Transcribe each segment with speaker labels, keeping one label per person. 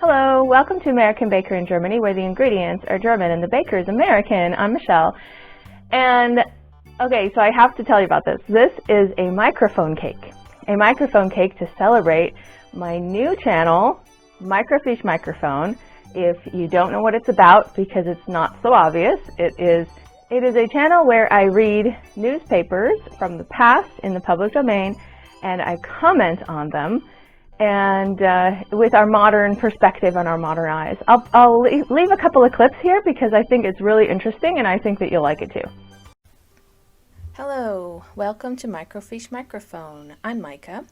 Speaker 1: Hello, welcome to American Baker in Germany, where the ingredients are German and the baker is American. I'm Michelle. And okay, so I have to tell you about this. This is a microphone cake. A microphone cake to celebrate my new channel, Microfiche Microphone. If you don't know what it's about, because it's not so obvious, it is a channel where I read newspapers from the past in the public domain and I comment on them, and with our modern perspective and our modern eyes. I'll leave a couple of clips here because I think it's really interesting and I think that you'll like it too.
Speaker 2: Hello, welcome to Microfiche Microphone. I'm Micah,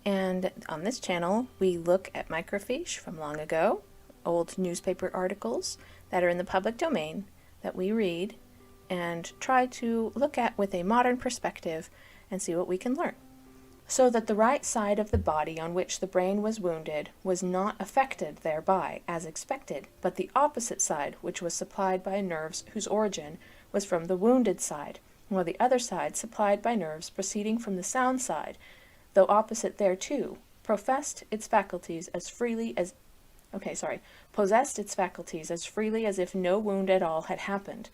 Speaker 2: and on this channel we look at microfiche from long ago, old newspaper articles that are in the public domain that we read and try to look at with a modern perspective and see what we can learn. So that the right side of the body on which the brain was wounded was not affected thereby, as expected, but the opposite side, which was supplied by nerves whose origin was from the wounded side, while the other side, supplied by nerves proceeding from the sound side, though opposite thereto, possessed its faculties as freely as if no wound at all had happened.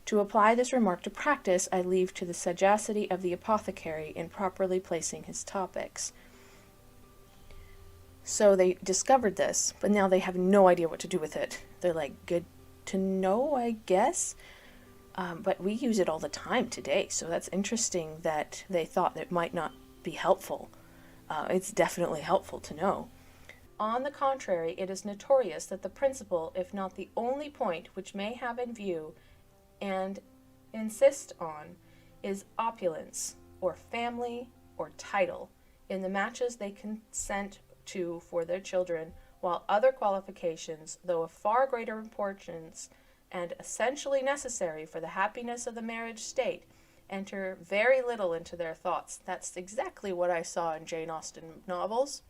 Speaker 2: To apply this remark to practice, I leave to the sagacity of the apothecary in properly placing his topics. So they discovered this, but now they have no idea what to do with it. They're like, good to know, I guess. But we use it all the time today, so that's interesting that they thought that it might not be helpful. It's definitely helpful to know. On the contrary, it is notorious that the principal, if not the only point which may have in view and insist on, is opulence, or family, or title, in the matches they consent to for their children, while other qualifications, though of far greater importance and essentially necessary for the happiness of the marriage state, enter very little into their thoughts. That's exactly what I saw in Jane Austen novels.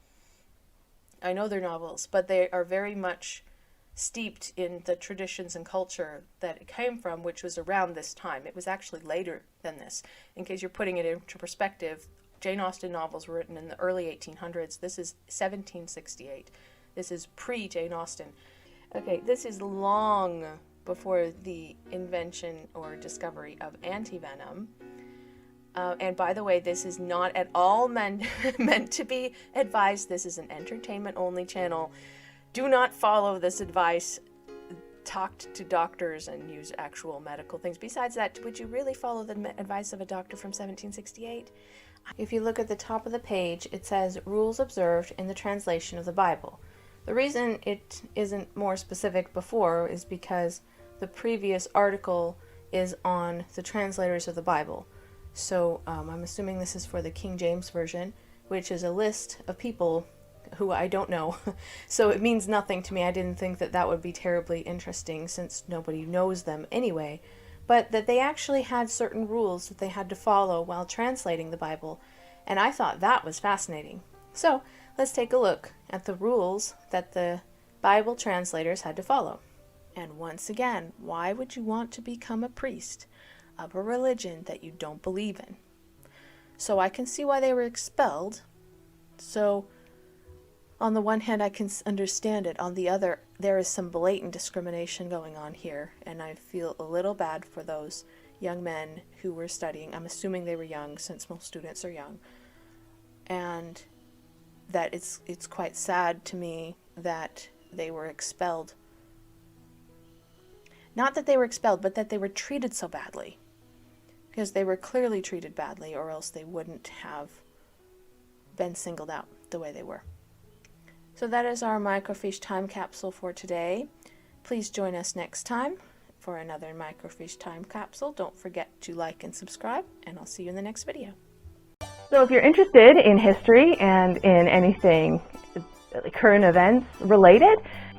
Speaker 2: I know they're novels, but they are very much steeped in the traditions and culture that it came from, which was around this time. It was actually later than this. In case you're putting it into perspective, Jane Austen novels were written in the early 1800s. This is 1768. This is pre-Jane Austen. Okay, this is long before the invention or discovery of antivenom. And by the way, this is not at all meant to be advised. This is an entertainment-only channel. Do not follow this advice. Talk to doctors and use actual medical things. Besides that, would you really follow the advice of a doctor from 1768? If you look at the top of the page, it says rules observed in the translation of the Bible. The reason it isn't more specific before is because the previous article is on the translators of the Bible. So I'm assuming this is for the King James Version, which is a list of people who I don't know. So it means nothing to me. I didn't think that that would be terribly interesting since nobody knows them anyway. But that they actually had certain rules that they had to follow while translating the Bible. And I thought that was fascinating. So let's take a look at the rules that the Bible translators had to follow. And once again, why would you want to become a priest of a religion that you don't believe in? So I can see why they were expelled. So on the one hand, I can understand it. On the other, there is some blatant discrimination going on here, and I feel a little bad for those young men who were studying. I'm assuming they were young, since most students are young. And that it's quite sad to me that they were expelled. Not that they were expelled, but that they were treated so badly. Because they were clearly treated badly, or else they wouldn't have been singled out the way they were. So that is our microfiche time capsule for today. Please join us next time for another microfiche time capsule. Don't forget to like and subscribe, and I'll see you in the next video.
Speaker 1: So if you're interested in history and in anything current events related,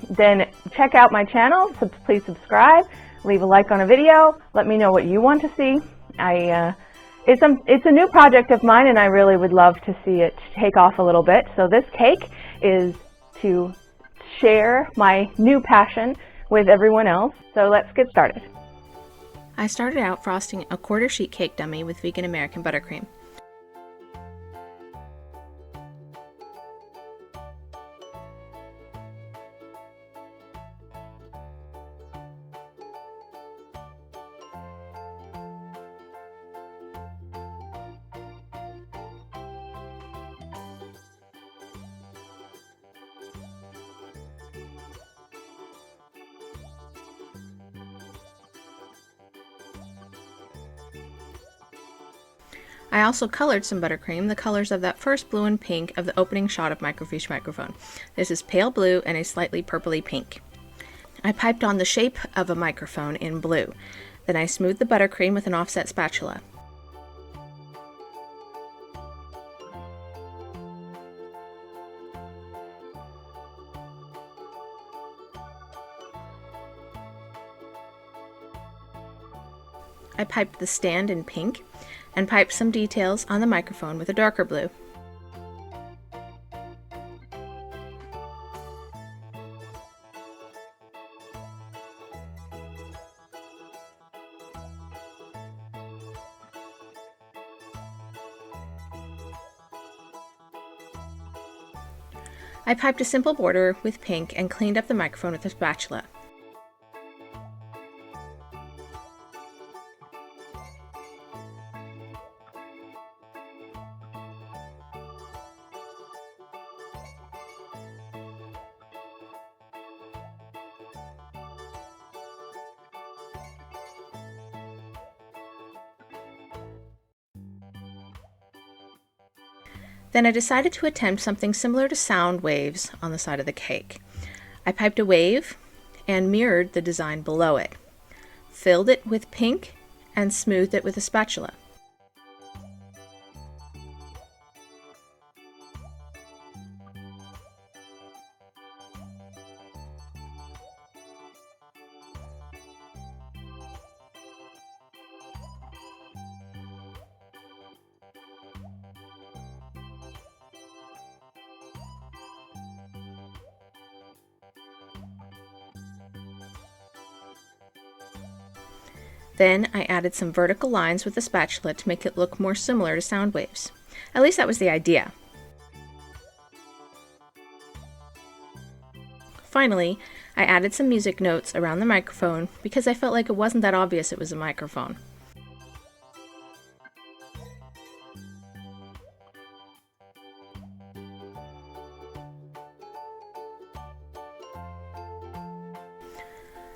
Speaker 1: then check out my channel. Please subscribe, leave a like on a video, let me know what you want to see. It's a new project of mine, and I really would love to see it take off a little bit. So this cake is to share my new passion with everyone else. So let's get started.
Speaker 2: I started out frosting a quarter sheet cake dummy with vegan American buttercream. I also colored some buttercream, the colors of that first blue and pink of the opening shot of Microfiche Microphone. This is pale blue and a slightly purpley pink. I piped on the shape of a microphone in blue. Then I smoothed the buttercream with an offset spatula. I piped the stand in pink and piped some details on the microphone with a darker blue. I piped a simple border with pink and cleaned up the microphone with a spatula. Then I decided to attempt something similar to sound waves on the side of the cake. I piped a wave and mirrored the design below it, filled it with pink, and smoothed it with a spatula. Then I added some vertical lines with the spatula to make it look more similar to sound waves. At least that was the idea. Finally, I added some music notes around the microphone because I felt like it wasn't that obvious it was a microphone.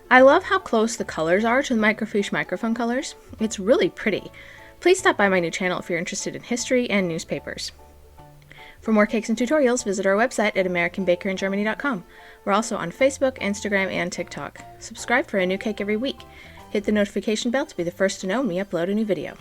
Speaker 2: I love how close the colors are to the Microfiche microphone colors. It's really pretty. Please stop by my new channel if you're interested in history and newspapers. For more cakes and tutorials, visit our website at AmericanBakerInGermany.com. We're also on Facebook, Instagram, and TikTok. Subscribe for a new cake every week. Hit the notification bell to be the first to know when we upload a new video.